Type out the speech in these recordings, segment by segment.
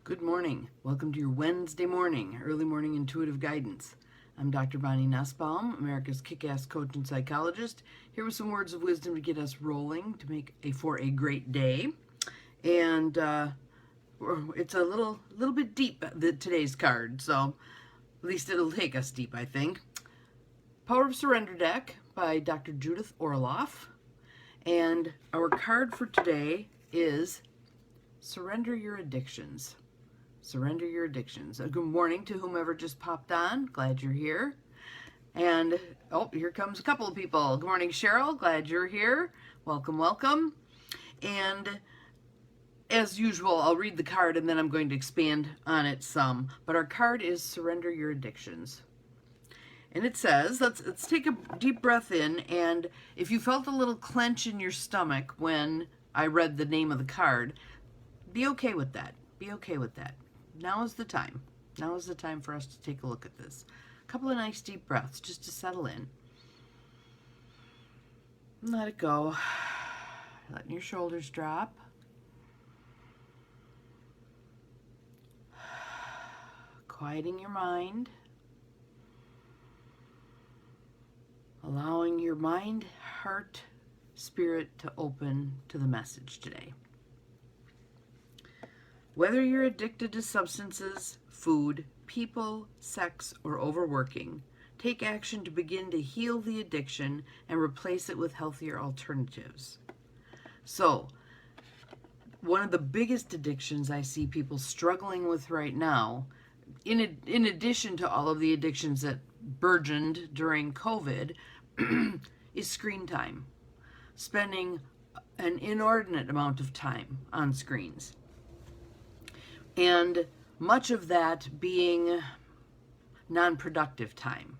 Good morning. Welcome to your Wednesday morning, early morning intuitive guidance. I'm Dr. Bonnie Nussbaum, America's kick-ass coach and psychologist, here with some words of wisdom to get us rolling to make for a great day. And it's a little bit deep, today's card, so at least it'll take us deep, I think. Power of Surrender deck by Dr. Judith Orloff. And our card for today is Surrender Your Addictions. Surrender your addictions. Good morning to whomever just popped on. Glad you're here. And, oh, here comes a couple of people. Good morning, Cheryl. Glad you're here. Welcome, welcome. And as usual, I'll read the card and then I'm going to expand on it some. But our card is Surrender Your Addictions. And it says, let's take a deep breath in. And if you felt a little clench in your stomach when I read the name of the card, be okay with that. Be okay with that. Now is the time. Now is the time for us to take a look at this. A couple of nice deep breaths just to settle in. And let it go. Letting your shoulders drop. Quieting your mind. Allowing your mind, heart, spirit to open to the message today. Whether you're addicted to substances, food, people, sex, or overworking, take action to begin to heal the addiction and replace it with healthier alternatives. So, one of the biggest addictions I see people struggling with right now, in addition to all of the addictions that burgeoned during COVID, is screen time. Spending an inordinate amount of time on screens. And much of that being non-productive time.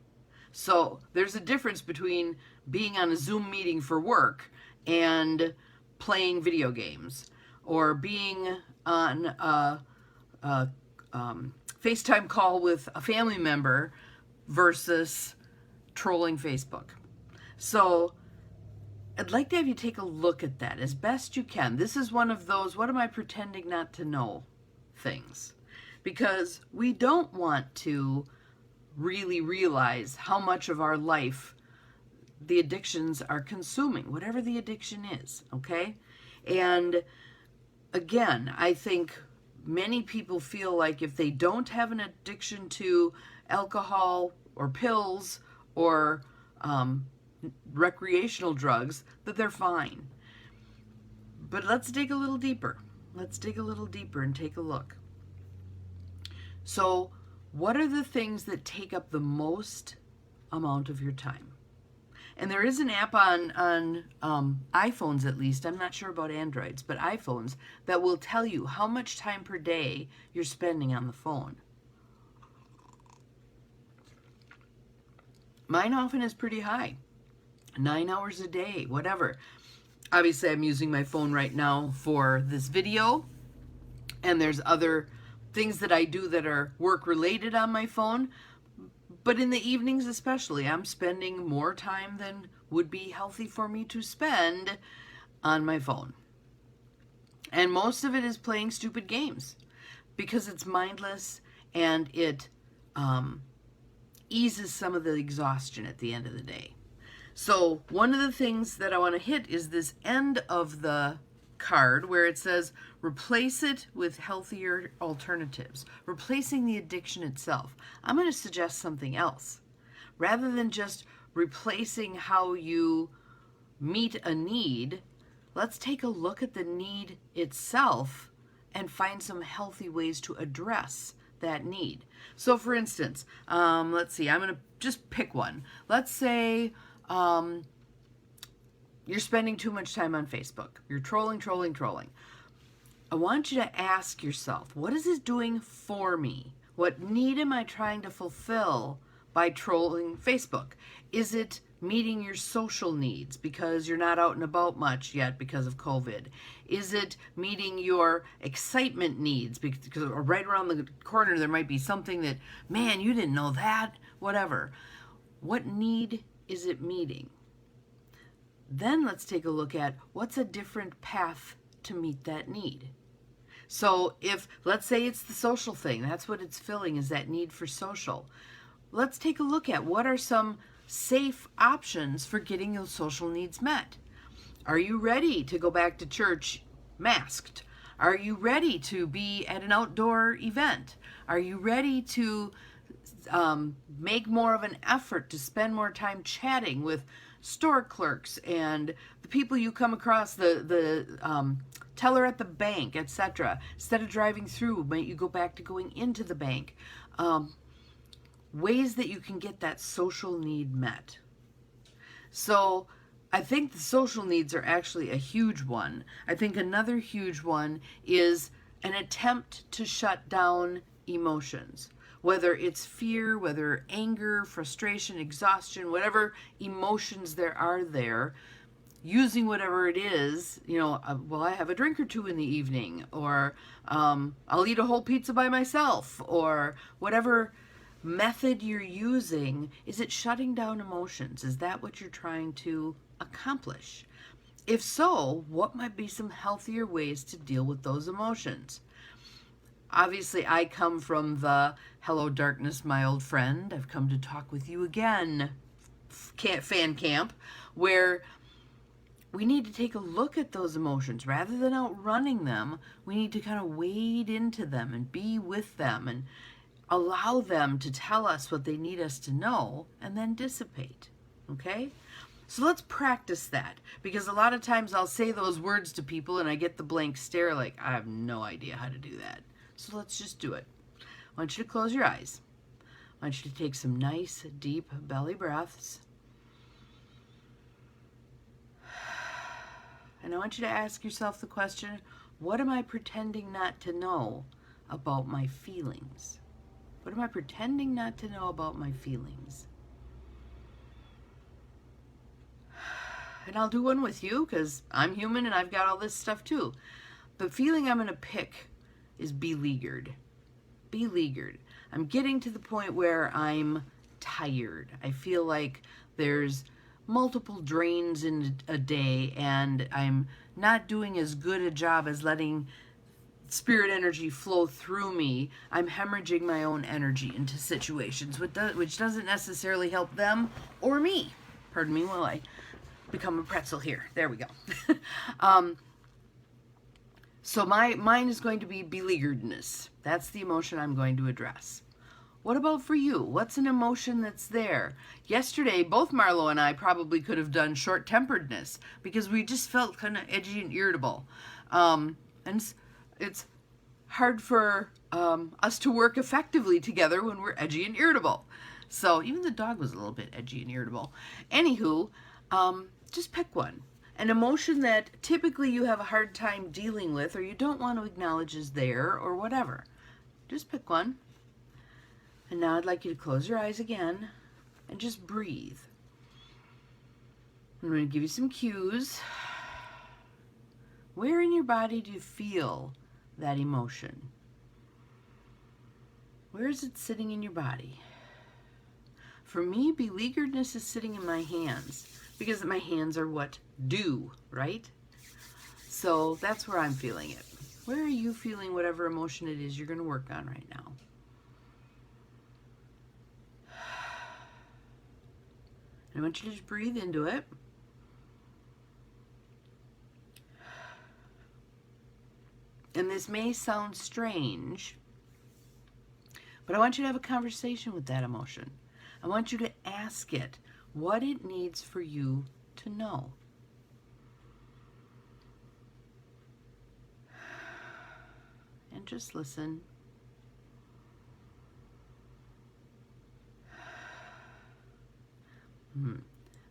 So there's a difference between being on a Zoom meeting for work and playing video games, or being on a FaceTime call with a family member versus trolling Facebook. So I'd like to have you take a look at that as best you can. This is one of those, what am I pretending not to know things, because we don't want to really realize how much of our life the addictions are consuming, whatever the addiction is, okay? And again, I think many people feel like if they don't have an addiction to alcohol or pills or recreational drugs, that they're fine. But let's dig a little deeper. Let's dig a little deeper and take a look. So, what are the things that take up the most amount of your time? And there is an app on iPhones, at least, I'm not sure about Androids, but iPhones, that will tell you how much time per day you're spending on the phone. Mine often is pretty high. 9 hours a day, whatever. Obviously, I'm using my phone right now for this video, and there's other things that I do that are work-related on my phone, but in the evenings especially, I'm spending more time than would be healthy for me to spend on my phone. And most of it is playing stupid games, because it's mindless, and it eases some of the exhaustion at the end of the day. So one of the things that I want to hit is this end of the card where it says replace it with healthier alternatives, replacing the addiction itself. I'm going to suggest something else. Rather than just replacing how you meet a need, let's take a look at the need itself and find some healthy ways to address that need. So for instance, let's see, I'm going to just pick one. Let's say you're spending too much time on Facebook. You're trolling. I want you to ask yourself, what is this doing for me? What need am I trying to fulfill by trolling Facebook? Is it meeting your social needs because you're not out and about much yet because of COVID? Is it meeting your excitement needs because right around the corner there might be something that, man, you didn't know that, whatever. What need is it meeting? Then let's take a look at what's a different path to meet that need. So if, let's say it's the social thing, that's what it's filling, is that need for social. Let's take a look at what are some safe options for getting those social needs met. Are you ready to go back to church masked? Are you ready to be at an outdoor event? Are you ready to make more of an effort to spend more time chatting with store clerks and the people you come across, the teller at the bank, etc. Instead of driving through, might you go back to going into the bank? Ways that you can get that social need met. So I think the social needs are actually a huge one. I think another huge one is an attempt to shut down emotions. Whether it's fear, whether anger, frustration, exhaustion, whatever emotions there are there, using whatever it is, well, I have a drink or two in the evening, or I'll eat a whole pizza by myself, or whatever method you're using. Is it shutting down emotions? Is that what you're trying to accomplish? If so, what might be some healthier ways to deal with those emotions? Obviously, I come from the hello darkness, my old friend, I've come to talk with you again fan camp, where we need to take a look at those emotions. Rather than outrunning them, we need to kind of wade into them and be with them and allow them to tell us what they need us to know, and then dissipate. Okay? So let's practice that, because a lot of times I'll say those words to people and I get the blank stare like, I have no idea how to do that. So let's just do it. I want you to close your eyes. I want you to take some nice, deep belly breaths. And I want you to ask yourself the question, what am I pretending not to know about my feelings? What am I pretending not to know about my feelings? And I'll do one with you because I'm human and I've got all this stuff too. The feeling I'm going to pick is beleaguered. Beleaguered. I'm getting to the point where I'm tired. I feel like there's multiple drains in a day and I'm not doing as good a job as letting spirit energy flow through me. I'm hemorrhaging my own energy into situations, which doesn't necessarily help them or me. Pardon me while I become a pretzel here. There we go. So mine is going to be beleagueredness. That's the emotion I'm going to address. What about for you? What's an emotion that's there? Yesterday, both Marlo and I probably could have done short-temperedness because we just felt kind of edgy and irritable. And it's hard for us to work effectively together when we're edgy and irritable. So even the dog was a little bit edgy and irritable. Anywho, just pick one. An emotion that typically you have a hard time dealing with or you don't want to acknowledge is there or whatever. Just pick one. And now I'd like you to close your eyes again and just breathe. I'm going to give you some cues. Where in your body do you feel that emotion? Where is it sitting in your body? For me, beleagueredness is sitting in my hands because my hands are what do, right? So that's where I'm feeling it. Where are you feeling whatever emotion it is you're going to work on right now? And I want you to just breathe into it. And this may sound strange, but I want you to have a conversation with that emotion. I want you to ask it what it needs for you to know. And just listen.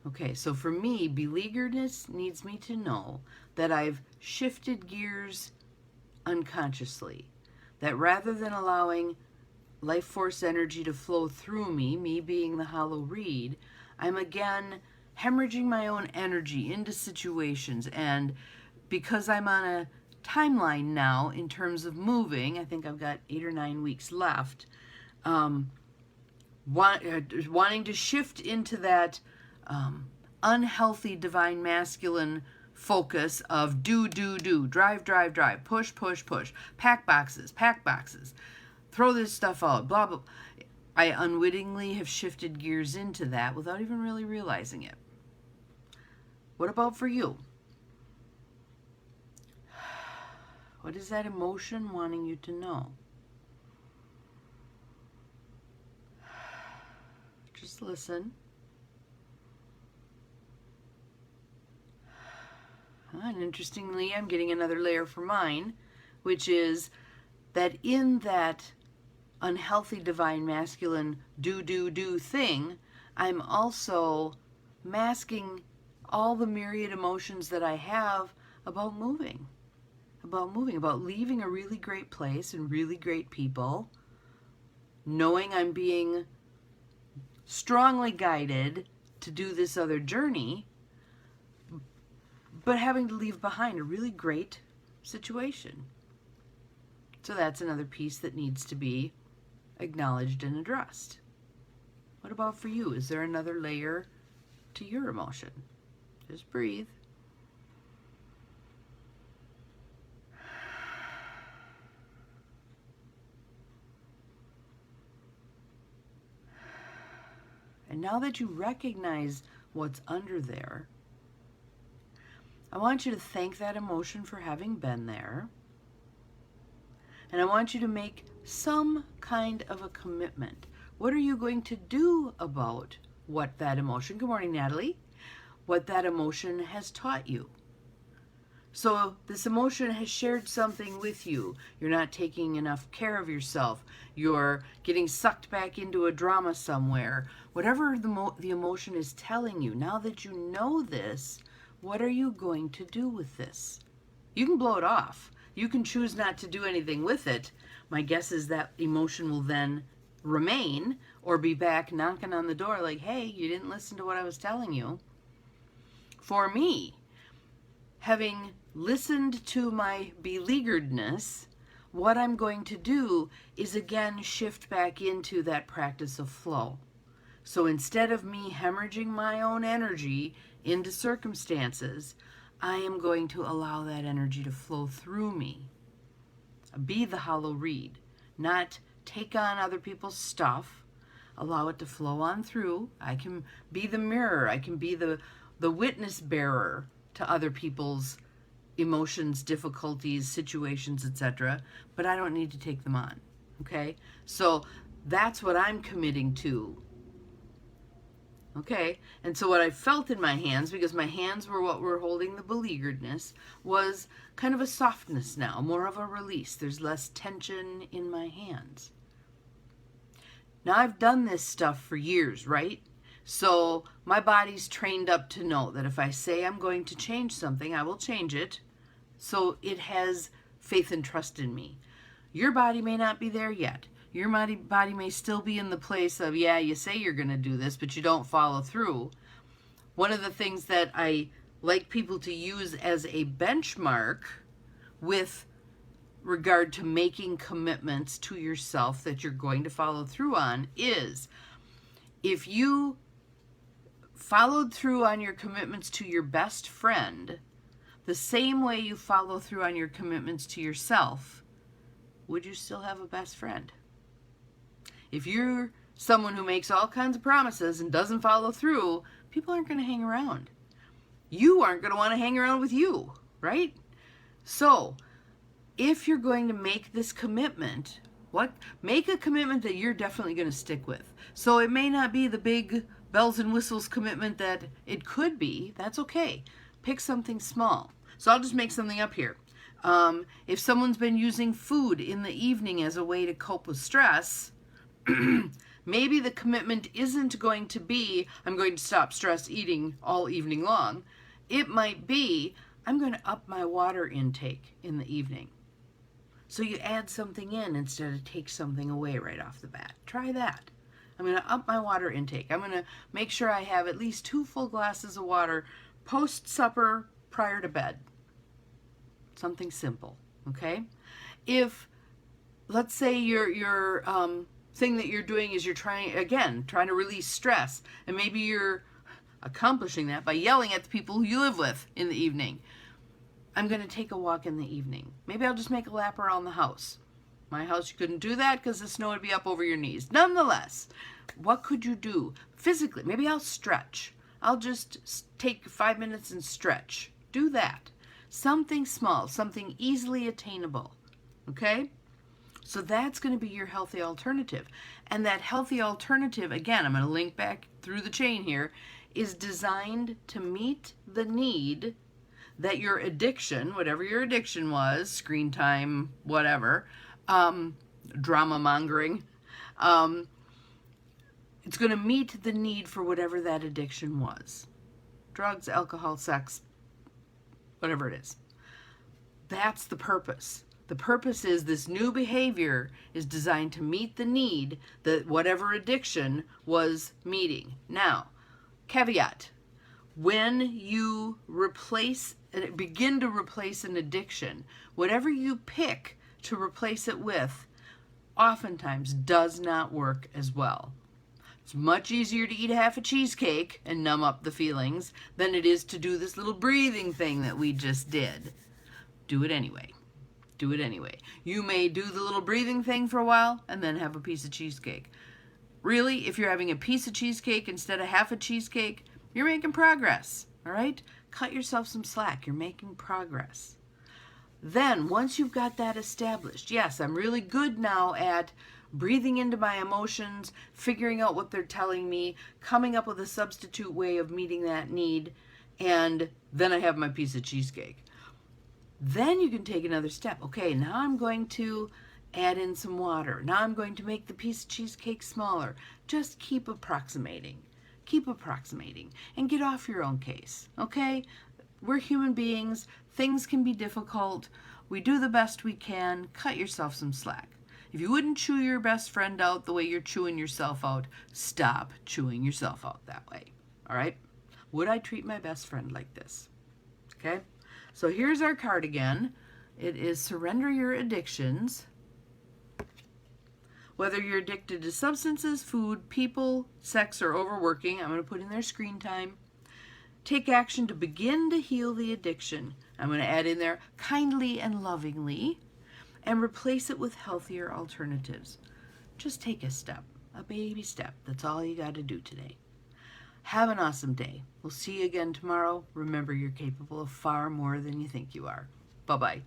Okay, so for me, beleagueredness needs me to know that I've shifted gears unconsciously. That rather than allowing life force energy to flow through me, me being the hollow reed, I'm again hemorrhaging my own energy into situations. And because I'm on a timeline now in terms of moving, I think I've got 8 or 9 weeks left, wanting to shift into that unhealthy divine masculine focus of do, drive, push, pack boxes, throw this stuff out, blah, blah. I unwittingly have shifted gears into that without even really realizing it. What about for you? What is that emotion wanting you to know? Just listen. And interestingly, I'm getting another layer for mine, which is that in that unhealthy divine masculine do thing, I'm also masking all the myriad emotions that I have about moving, about leaving a really great place and really great people, knowing I'm being strongly guided to do this other journey, but having to leave behind a really great situation. So that's another piece that needs to be acknowledged and addressed. What about for you? Is there another layer to your emotion? Just breathe. And now that you recognize what's under there, I want you to thank that emotion for having been there. And I want you to make some kind of a commitment. What are you going to do about what that emotion, good morning, Natalie, what that emotion has taught you? So this emotion has shared something with you. You're not taking enough care of yourself. You're getting sucked back into a drama somewhere. Whatever the emotion is telling you, now that you know this, what are you going to do with this? You can blow it off. You can choose not to do anything with it. My guess is that emotion will then remain or be back knocking on the door like, hey, you didn't listen to what I was telling you. For me, having listened to my beleagueredness, what I'm going to do is again shift back into that practice of flow. So instead of me hemorrhaging my own energy into circumstances, I am going to allow that energy to flow through me. Be the hollow reed, not take on other people's stuff. Allow it to flow on through. I can be the mirror. I can be the witness bearer to other people's emotions, difficulties, situations, etc. But I don't need to take them on. Okay? So that's what I'm committing to. Okay? And so what I felt in my hands, because my hands were what were holding the beleagueredness, was kind of a softness now, more of a release. There's less tension in my hands. Now I've done this stuff for years, right? So my body's trained up to know that if I say I'm going to change something, I will change it. So it has faith and trust in me. Your body may not be there yet. Your body may still be in the place of, yeah, you say you're going to do this, but you don't follow through. One of the things that I like people to use as a benchmark with regard to making commitments to yourself that you're going to follow through on is, if you followed through on your commitments to your best friend the same way you follow through on your commitments to yourself, would you still have a best friend? If you're someone who makes all kinds of promises and doesn't follow through, people aren't going to hang around. You aren't going to want to hang around with you, right? So, if you're going to make this commitment, make a commitment that you're definitely going to stick with. So it may not be the big bells and whistles commitment that it could be. That's okay. Pick something small. So I'll just make something up here. If someone's been using food in the evening as a way to cope with stress, maybe the commitment isn't going to be, I'm going to stop stress eating all evening long. It might be, I'm going to up my water intake in the evening. So you add something in instead of take something away right off the bat. Try that. I'm going to up my water intake. I'm going to make sure I have at least 2 full glasses of water post-supper prior to bed. Something simple, okay? If, let's say your thing that you're doing is you're trying to release stress, and maybe you're accomplishing that by yelling at the people who you live with in the evening. I'm going to take a walk in the evening. Maybe I'll just make a lap around the house. My house, you couldn't do that because the snow would be up over your knees. Nonetheless, what could you do physically? Maybe I'll stretch. I'll just take 5 minutes and stretch. Do that. Something small, something easily attainable. Okay? So that's going to be your healthy alternative. And that healthy alternative, again, I'm going to link back through the chain here, is designed to meet the need that your addiction, whatever your addiction was, screen time, whatever, drama mongering, it's going to meet the need for whatever that addiction was. Drugs, alcohol, sex, whatever it is. That's the purpose. The purpose is this new behavior is designed to meet the need that whatever addiction was meeting. Now, caveat, when you begin to replace an addiction, whatever you pick to replace it with oftentimes does not work as well. It's much easier to eat half a cheesecake and numb up the feelings than it is to do this little breathing thing that we just did. Do it anyway. Do it anyway. You may do the little breathing thing for a while and then have a piece of cheesecake. Really, if you're having a piece of cheesecake instead of half a cheesecake, you're making progress, all right? Cut yourself some slack. You're making progress. Then, once you've got that established, yes, I'm really good now at breathing into my emotions, figuring out what they're telling me, coming up with a substitute way of meeting that need, and then I have my piece of cheesecake. Then you can take another step. Okay, now I'm going to add in some water. Now I'm going to make the piece of cheesecake smaller. Just keep approximating. Keep approximating and get off your own case, okay? We're human beings. Things can be difficult. We do the best we can. Cut yourself some slack. If you wouldn't chew your best friend out the way you're chewing yourself out, stop chewing yourself out that way, all right? Would I treat my best friend like this? Okay? So here's our card again. It is surrender your addictions. Whether you're addicted to substances, food, people, sex, or overworking, I'm going to put in there screen time. Take action to begin to heal the addiction. I'm going to add in there kindly and lovingly, and replace it with healthier alternatives. Just take a step, a baby step. That's all you got to do today. Have an awesome day. We'll see you again tomorrow. Remember, you're capable of far more than you think you are. Bye-bye.